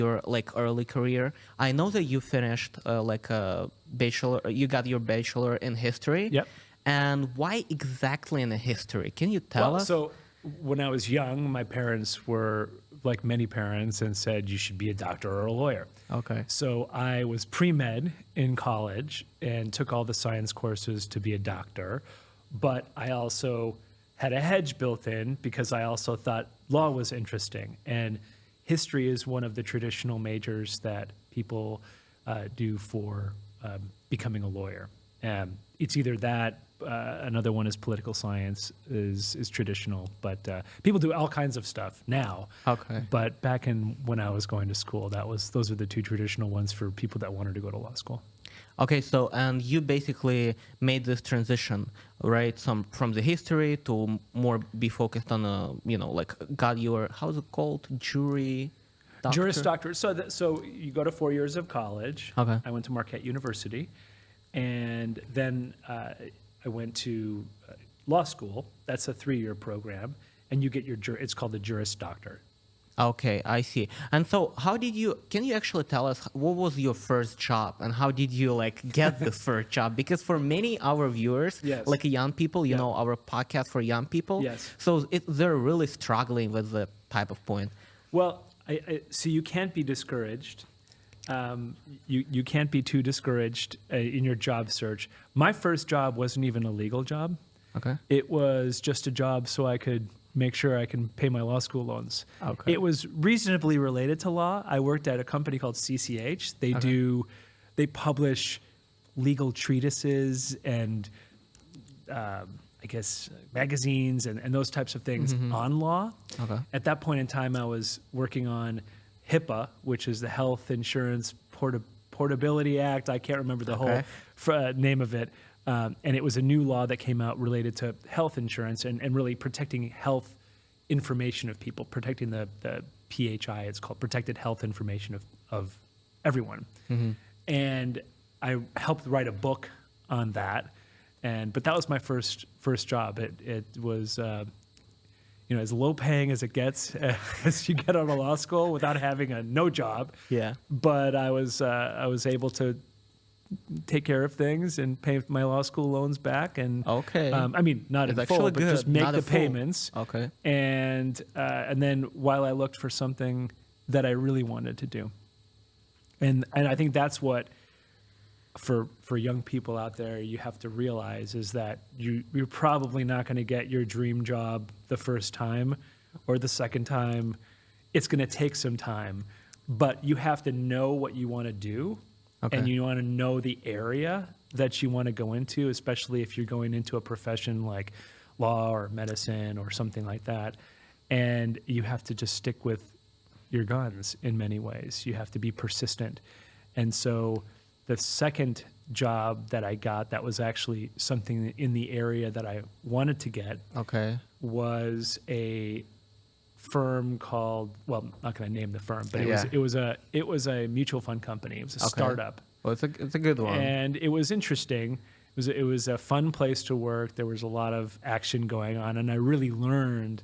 your like early career. I know that you finished like a bachelor. You got your bachelor in history. Yep. And why exactly in history? Can you tell us? So when I was young, my parents were like many parents and said you should be a doctor or a lawyer. Okay. So I was pre-med in college and took all the science courses to be a doctor. But I also had a hedge built in because I also thought law was interesting. And history is one of the traditional majors that people do for becoming a lawyer. It's either that, another one is political science is traditional, but people do all kinds of stuff now. Okay. But back in when I was going to school, those are the two traditional ones for people that wanted to go to law school. Okay, so and you basically made this transition, right? From the history to more be focused on like got your, how's it called, jury doctor? Juris Doctor. So you go to 4 years of college. Okay. I went to Marquette University, and then I went to law school. That's a 3-year program, and you get it's called the Juris Doctor. Okay, I see. And so can you actually tell us what was your first job and how did you like get the first job? Because for many our viewers, Yes. like young people, you know, our podcast for young people. Yes. So they're really struggling with the type of point. Well, so you can't be discouraged. You can't be too discouraged in your job search. My first job wasn't even a legal job. Okay. It was just a job so I could make sure I can pay my law school loans. Okay. It was reasonably related to law. I worked at a company called CCH. They publish legal treatises and I guess magazines and those types of things on law. Okay. At that point in time, I was working on HIPAA, which is the Health Insurance Portability Act. I can't remember the whole name of it. And it was a new law that came out related to health insurance and really protecting health information of people, protecting the PHI, it's called Protected Health Information of everyone. Mm-hmm. And I helped write a book on that. But that was my first job. It was as low paying as it gets as you get out of law school without having no job. Yeah. But I was able to take care of things and pay my law school loans back. And okay. I mean, not in full, but just make the payments. Okay. And then while I looked for something that I really wanted to do, and I think that's what for young people out there you have to realize is that you're probably not going to get your dream job the first time or the second time. It's going to take some time, but you have to know what you want to do. Okay. And you want to know the area that you want to go into, especially if you're going into a profession like law or medicine or something like that. And you have to just stick with your guns in many ways. You have to be persistent. And so the second job that I got that was actually something in the area that I wanted to get was a firm called, well, I'm not going to name the firm, but it was a mutual fund company. It was a startup. Well, it's a good one. And it was interesting. It was a fun place to work. There was a lot of action going on, and I really learned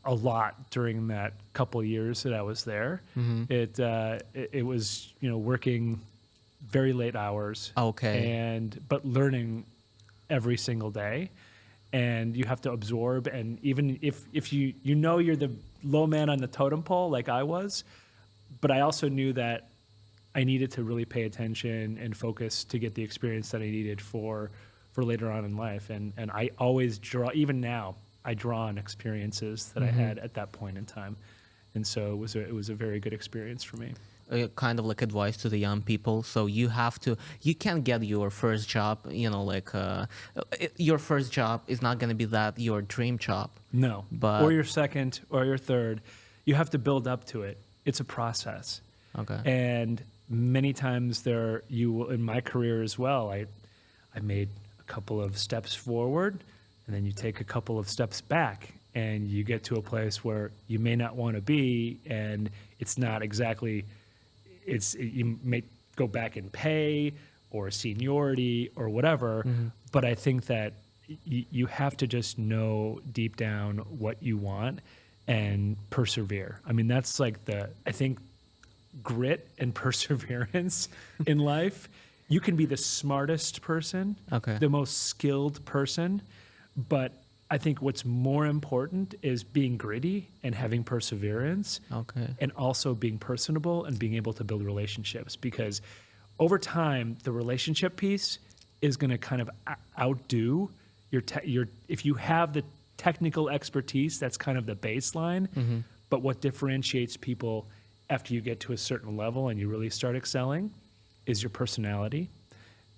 a lot during that couple of years that I was there. Mm-hmm. It was working very late hours. But learning every single day. And you have to absorb, and even if you're the low man on the totem pole like I was, but I also knew that I needed to really pay attention and focus to get the experience that I needed for later on in life. And I always draw, even now, I draw on experiences that I had at that point in time. And so it was a very good experience for me. Kind of like advice to the young people. So you can't get your first job, your first job is not going to be your dream job. No, or your second or your third. You have to build up to it. It's a process. Okay. And many times in my career as well, I made a couple of steps forward and then you take a couple of steps back and you get to a place where you may not want to be, and it's not exactly, you may go back in pay or seniority or whatever, but I think that you have to just know deep down what you want and persevere. I mean, that's like I think grit and perseverance in life, you can be the smartest person, Okay. the most skilled person, but I think what's more important is being gritty and having perseverance, Okay. and also being personable and being able to build relationships, because over time, the relationship piece is going to kind of outdo your if you have the technical expertise, that's kind of the baseline. But what differentiates people after you get to a certain level and you really start excelling is your personality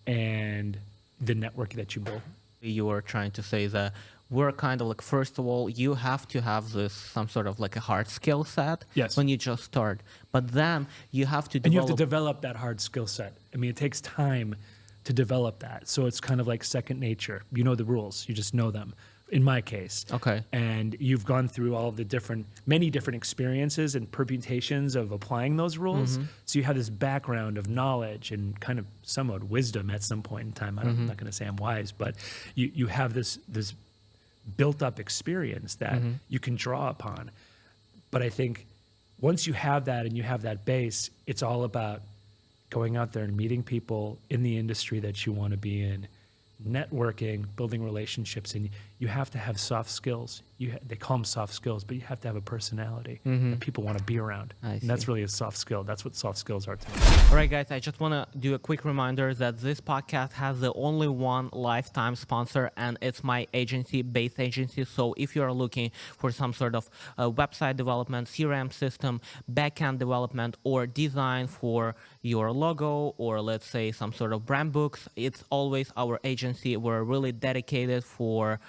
and the network that you build. You were trying to say that we're kind of like, first of all, you have to have this some sort of like a hard skill set Yes. when you just start. But then you have to And you develop. have to develop that hard skill set. I mean, it takes time to develop that. So it's kind of like second nature. You know the rules, you just know them. In my case. Okay. And you've gone through all of the many different experiences and permutations of applying those rules. So you have this background of knowledge and kind of somewhat wisdom at some point in time. I'm not going to say I'm wise, but you have this built up experience that you can draw upon. But I think once you have that and you have that base, it's all about going out there and meeting people in the industry that you want to be in, networking, building relationships, and you have to have soft skills. They call them soft skills, but you have to have a personality that people want to be around. And that's really a soft skill. That's what soft skills are to me. All right, guys, I just want to do a quick reminder that this podcast has the only one lifetime sponsor, and it's my agency, Base Agency. So if you're looking for some sort of website development, CRM system, backend development, or design for your logo, or let's say some sort of brand books, it's always our agency. We're really dedicated for,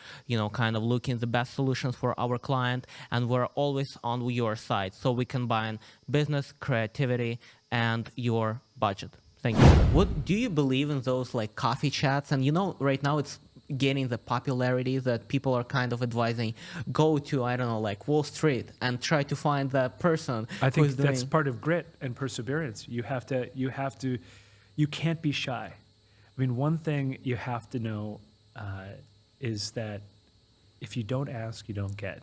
kind of looking the best solutions for our client, and we're always on your side. So we combine business, creativity, and your budget. Thank you. What do you believe in those like coffee chats? And right now it's gaining the popularity that people are kind of advising, go to, I don't know, like Wall Street and try to find that person. I think who's that's doing... part of grit and perseverance. You can't be shy. I mean, one thing you have to know is that if you don't ask, you don't get.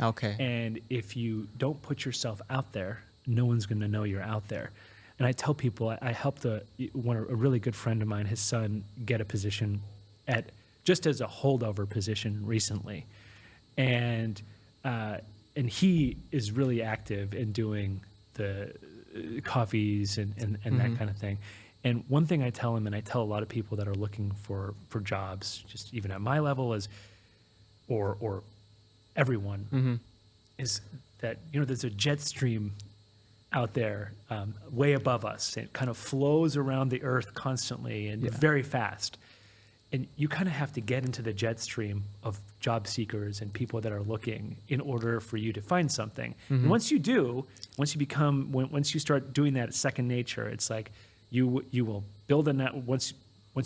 Okay. And if you don't put yourself out there, no one's going to know you're out there. And I tell people, I helped a really good friend of mine, his son, get a position just as a holdover position recently. And he is really active in doing the coffees and that kind of thing. And one thing I tell him, and I tell a lot of people that are looking for jobs, just even at my level, or everyone, is that there's a jet stream out there way above us. It kind of flows around the earth constantly and very fast. And you kind of have to get into the jet stream of job seekers and people that are looking in order for you to find something. And once you do, once you start doing that second nature, it's like you will build a net. Once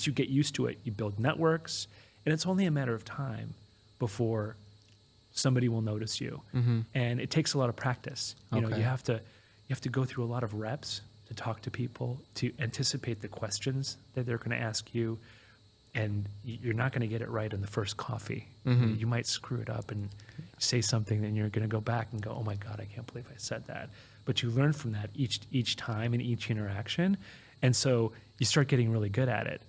you get used to it, you build networks, and it's only a matter of time before somebody will notice you. And it takes a lot of practice. You have to go through a lot of reps to talk to people, to anticipate the questions that they're going to ask you. And you're not going to get it right in the first coffee. You might screw it up and say something, and you're going to go back and go, oh my God, I can't believe I said that. But you learn from that each time and each interaction. And so you start getting really good at it.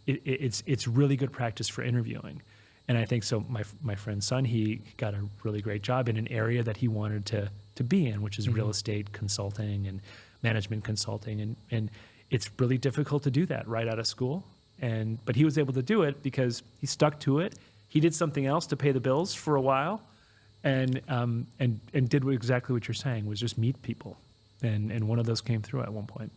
It's really good practice for interviewing. And I think so my friend's son, he got a really great job in an area that he wanted to be in, which is real estate consulting and management consulting. And it's really difficult to do that right out of school. But he was able to do it because he stuck to it. He did something else to pay the bills for a while, and did exactly what you're saying, was just meet people. And one of those came through at one point.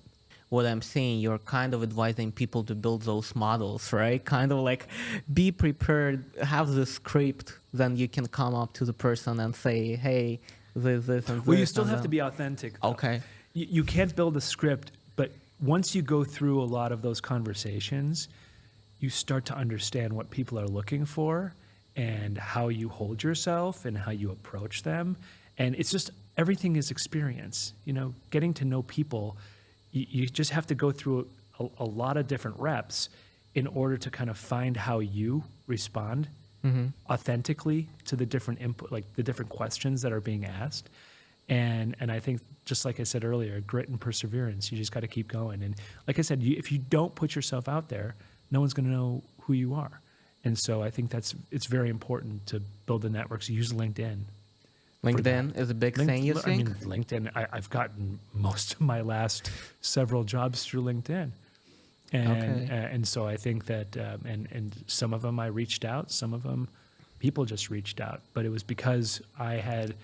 What I'm saying, you're kind of advising people to build those models, right? Kind of like be prepared, have the script, then you can come up to the person and say, hey, this, and this. Well, you still have to be authentic, though. Okay. You can't build a script, but once you go through a lot of those conversations, you start to understand what people are looking for and how you hold yourself and how you approach them. And it's just, everything is experience. Getting to know people, you just have to go through a lot of different reps in order to kind of find how you respond authentically to the different input, like the different questions that are being asked. And I think, just like I said earlier, grit and perseverance, you just got to keep going. And like I said, if you don't put yourself out there, no one's going to know who you are. And so I think it's very important to build the networks. Use LinkedIn. LinkedIn is a big thing, you think? I mean, LinkedIn, I've gotten most of my last several jobs through LinkedIn. And so I think that, and some of them I reached out, some of them people just reached out, but it was because I had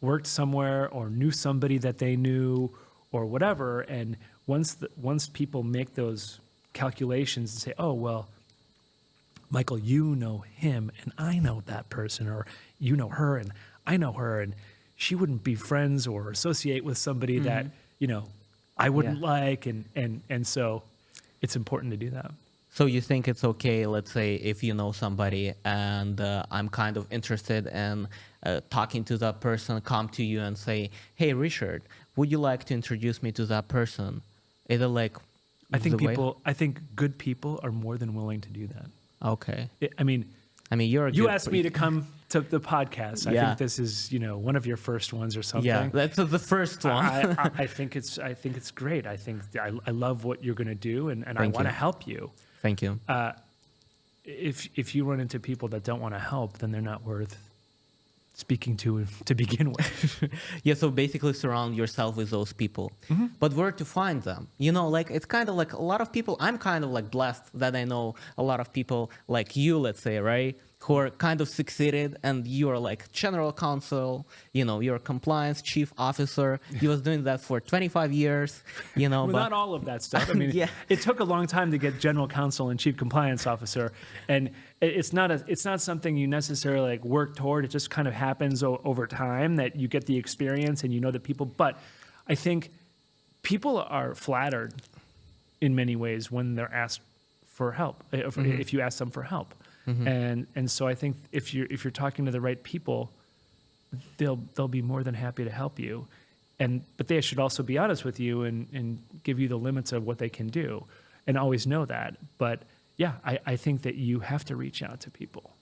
worked somewhere or knew somebody that they knew or whatever. And once people make those calculations and say, oh, well, Michael, you know him and I know that person, or you know her and I know her, and she wouldn't be friends or associate with somebody that, I wouldn't like. And so it's important to do that. So you think it's okay, let's say, if you know somebody and I'm kind of interested in talking to that person, come to you and say, hey, Richard, would you like to introduce me to that person? Either like, I think good people are more than willing to do that. Okay. I mean, you asked me to come to the podcast. I think this is, one of your first ones or something. Yeah, that's the first one. I think it's great. I think I love what you're going to do, and I want to help you. Thank you. If you run into people that don't want to help, then they're not worth speaking to begin with. Yeah, so basically surround yourself with those people. Mm-hmm. But where to find them? It's kind of like a lot of people, I'm kind of like blessed that I know a lot of people like you, let's say, right? Who are kind of succeeded, and you are like general counsel, you're a compliance chief officer. He was doing that for 25 years, well, but not all of that stuff. I mean, It took a long time to get general counsel and chief compliance officer. And it's not something you necessarily like work toward. It just kind of happens over time that you get the experience and you know the people. But I think people are flattered in many ways when they're asked for help, if you ask them for help. Mm-hmm. And so I think if you're talking to the right people, they'll be more than happy to help you, but they should also be honest with you and give you the limits of what they can do, and always know that. But yeah, I think that you have to reach out to people.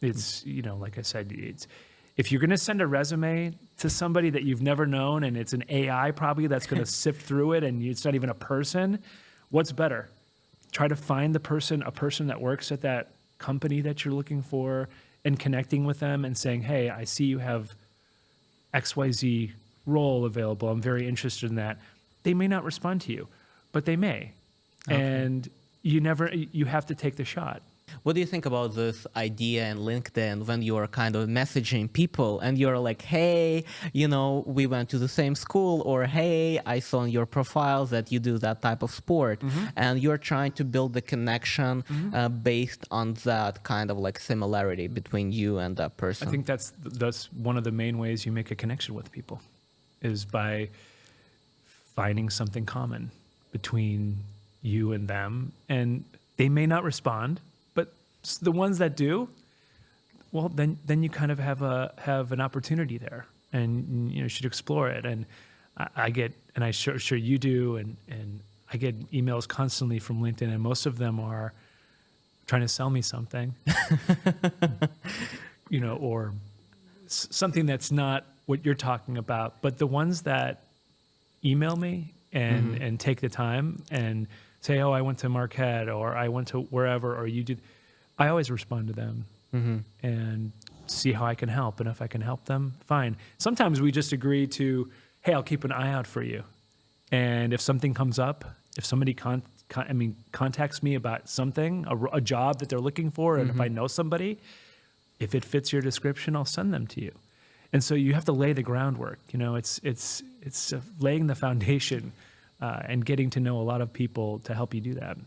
It's like I said, if you're going to send a resume to somebody that you've never known, and it's an AI probably that's going to sift through it, and it's not even a person, what's better? Try to find a person that works at that company that you're looking for, and connecting with them and saying, hey, I see you have XYZ role available. I'm very interested in that. They may not respond to you, but they may. Okay. And you have to take the shot. What do you think about this idea in LinkedIn when you are kind of messaging people and you're like, hey, we went to the same school, or hey, I saw in your profile that you do that type of sport, mm-hmm. and you're trying to build the connection mm-hmm. Based on that kind of like similarity between you and that person? I think that's one of the main ways you make a connection with people, is by finding something common between you and them. And they may not respond, but the ones that do, well, then you kind of have an opportunity there, and you should explore it. And I get, and I'm sure you do, and I get emails constantly from LinkedIn, and most of them are trying to sell me something, or something that's not what you're talking about. But the ones that email me and mm-hmm. and take the time and say, oh, I went to Marquette, or I went to wherever, or you did, I always respond to them mm-hmm. and see how I can help. And if I can help them, fine. Sometimes we just agree to, hey, I'll keep an eye out for you. And if something comes up, if somebody contacts me about something, a job that they're looking for, and mm-hmm. if I know somebody, if it fits your description, I'll send them to you. And so you have to lay the groundwork. It's laying the foundation and getting to know a lot of people to help you do that.